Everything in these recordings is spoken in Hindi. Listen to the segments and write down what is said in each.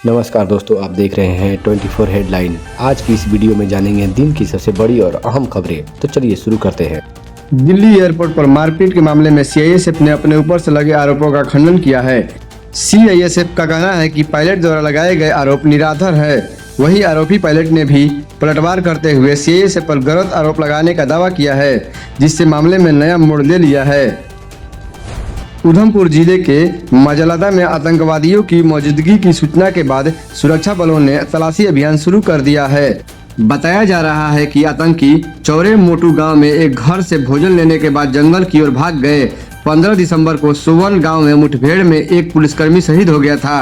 नमस्कार दोस्तों, आप देख रहे हैं 24 हेडलाइन। आज की इस वीडियो में जानेंगे दिन की सबसे बड़ी और अहम खबरें। तो चलिए शुरू करते हैं। दिल्ली एयरपोर्ट पर मारपीट के मामले में सीआईएसएफ ने अपने ऊपर से लगे आरोपों का खंडन किया है। सीआईएसएफ का कहना है कि पायलट द्वारा लगाए गए आरोप निराधार है। वही आरोपी पायलट ने भी पलटवार करते हुए सीआईएसएफ पर गलत आरोप लगाने का दावा किया है, जिससे मामले में नया मोड़ ले लिया है। उधमपुर जिले के मजलादा में आतंकवादियों की मौजूदगी की सूचना के बाद सुरक्षा बलों ने तलाशी अभियान शुरू कर दिया है। बताया जा रहा है कि आतंकी चौरे मोटू गांव में एक घर से भोजन लेने के बाद जंगल की ओर भाग गए। 15 दिसंबर को सुवन गांव में मुठभेड़ में एक पुलिसकर्मी शहीद हो गया था।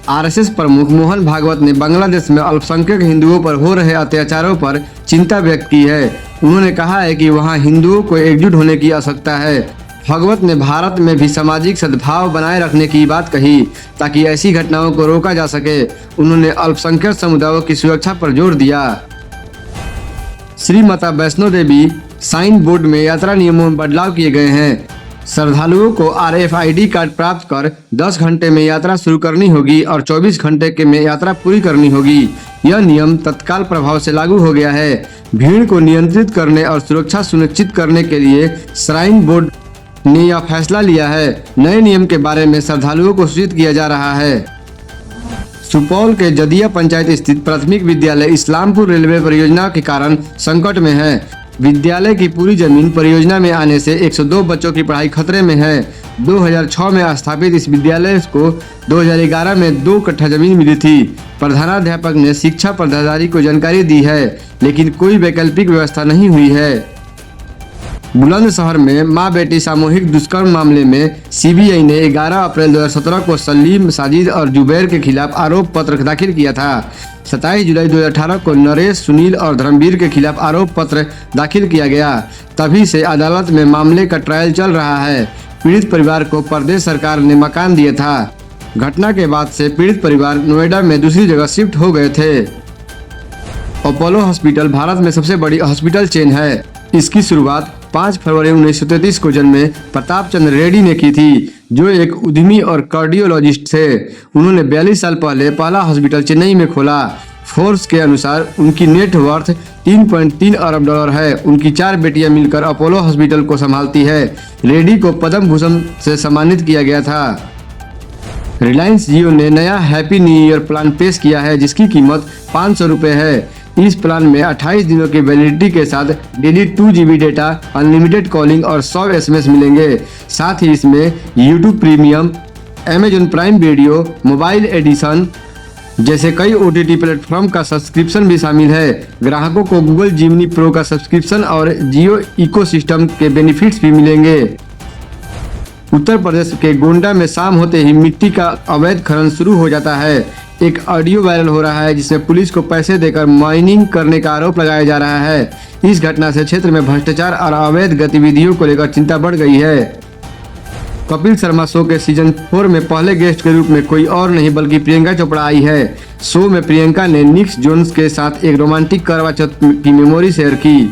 आरएसएस प्रमुख मोहन भागवत ने बांग्लादेश में अल्पसंख्यक हिंदुओं पर हो रहे अत्याचारों पर चिंता व्यक्त की है। उन्होंने कहा है कि वहां हिंदुओं को एकजुट होने की आवश्यकता है। भागवत ने भारत में भी सामाजिक सद्भाव बनाए रखने की बात कही, ताकि ऐसी घटनाओं को रोका जा सके। उन्होंने अल्पसंख्यक समुदायों की सुरक्षा पर जोर दिया। श्री माता वैष्णो देवी साइन बोर्ड में यात्रा नियमों में बदलाव किए गए हैं। श्रद्धालुओं को RFID कार्ड प्राप्त कर 10 घंटे में यात्रा शुरू करनी होगी और 24 घंटे के में यात्रा पूरी करनी होगी। यह नियम तत्काल प्रभाव से लागू हो गया है। भीड़ को नियंत्रित करने और सुरक्षा सुनिश्चित करने के लिए श्राइन बोर्ड ने यह फैसला लिया है। नए नियम के बारे में श्रद्धालुओं को सूचित किया जा रहा है। सुपौल के जदिया पंचायत स्थित प्राथमिक विद्यालय इस्लामपुर रेलवे परियोजना के कारण संकट में है। विद्यालय की पूरी जमीन परियोजना में आने से 102 बच्चों की पढ़ाई खतरे में है। 2006 में स्थापित इस विद्यालय को 2011 में 2 कट्ठा जमीन मिली थी। प्रधानाध्यापक ने शिक्षा पदाधिकारी को जानकारी दी है, लेकिन कोई वैकल्पिक व्यवस्था नहीं हुई है। बुलंदशहर में मां बेटी सामूहिक दुष्कर्म मामले में सीबीआई ने 11 अप्रैल 2017 को सलीम, साजिद और जुबैर के खिलाफ आरोप पत्र दाखिल किया था। 27 जुलाई 2018 को नरेश, सुनील और धर्मवीर के खिलाफ आरोप पत्र दाखिल किया गया। तभी से अदालत में मामले का ट्रायल चल रहा है। पीड़ित परिवार को प्रदेश सरकार ने मकान दिया था। घटना के बाद से पीड़ित परिवार नोएडा में दूसरी जगह शिफ्ट हो गए थे। अपोलो हॉस्पिटल भारत में सबसे बड़ी हॉस्पिटल चेन है। इसकी शुरुआत 5 फरवरी 1933 को जन्मे प्रताप चंद्र रेड्डी ने की थी, जो एक उद्यमी और कार्डियोलॉजिस्ट थे। उन्होंने 42 साल पहले पहला हॉस्पिटल चेन्नई में खोला। फोर्ब्स के अनुसार उनकी नेट वर्थ 3.3 अरब डॉलर है। उनकी 4 बेटियां मिलकर अपोलो हॉस्पिटल को संभालती है। रेड्डी को पद्म भूषण से सम्मानित किया गया था। रिलायंस जियो ने नया हैप्पी न्यू ईयर प्लान पेश किया है, जिसकी कीमत 500 रुपये है। इस प्लान में 28 दिनों की वैलिडिटी के साथ daily 2 GB data, unlimited calling और 100 SMS मिलेंगे। साथ ही इसमें YouTube premium, Amazon prime video, mobile edition जैसे कई OTT प्लेटफॉर्म का सब्सक्रिप्शन भी शामिल है। ग्राहकों को गूगल जिमनी प्रो का सब्सक्रिप्शन और जियो इकोसिस्टम के बेनिफिट्स भी मिलेंगे। उत्तर प्रदेश के गोंडा में शाम होते ही मिट्टी का अवैध खनन शुरू हो जाता है। एक ऑडियो वायरल हो रहा है, जिसमें पुलिस को पैसे देकर माइनिंग करने का आरोप लगाया जा रहा है। इस घटना से क्षेत्र में भ्रष्टाचार और अवैध गतिविधियों को लेकर चिंता बढ़ गई है। कपिल शर्मा शो के सीजन 4 में पहले गेस्ट के रूप में कोई और नहीं बल्कि प्रियंका चोपड़ा आई है। शो में प्रियंका ने निक जोन्स के साथ एक रोमांटिक करवा चौथ की मेमोरी शेयर की।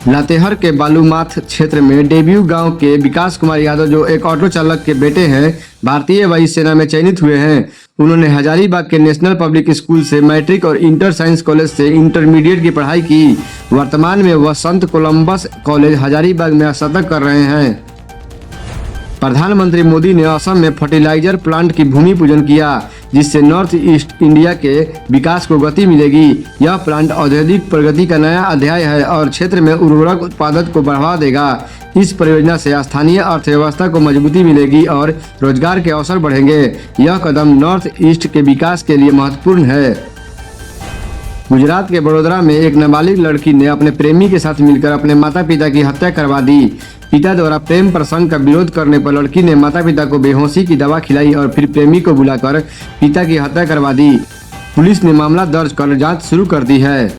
लातेहार के बालूमाथ क्षेत्र में डेब्यू गांव के विकास कुमार यादव, जो एक ऑटो चालक के बेटे हैं, भारतीय वायुसेना में चयनित हुए हैं। उन्होंने हजारीबाग के नेशनल पब्लिक स्कूल से मैट्रिक और इंटर साइंस कॉलेज से इंटरमीडिएट की पढ़ाई की। वर्तमान में वह संत कोलंबस कॉलेज हजारीबाग में स्नातक कर रहे हैं। प्रधानमंत्री मोदी ने असम में फर्टिलाइजर प्लांट की भूमि पूजन किया, जिससे नॉर्थ ईस्ट इंडिया के विकास को गति मिलेगी। यह प्लांट औद्योगिक प्रगति का नया अध्याय है और क्षेत्र में उर्वरक उत्पादन को बढ़ावा देगा। इस परियोजना से स्थानीय अर्थव्यवस्था को मजबूती मिलेगी और रोजगार के अवसर बढ़ेंगे। यह कदम नॉर्थ ईस्ट के विकास के लिए महत्वपूर्ण है। गुजरात के बड़ोदरा में एक नाबालिग लड़की ने अपने प्रेमी के साथ मिलकर अपने माता पिता की हत्या करवा दी। पिता द्वारा प्रेम प्रसंग का विरोध करने पर लड़की ने माता पिता को बेहोशी की दवा खिलाई और फिर प्रेमी को बुलाकर पिता की हत्या करवा दी। पुलिस ने मामला दर्ज कर जांच शुरू कर दी है।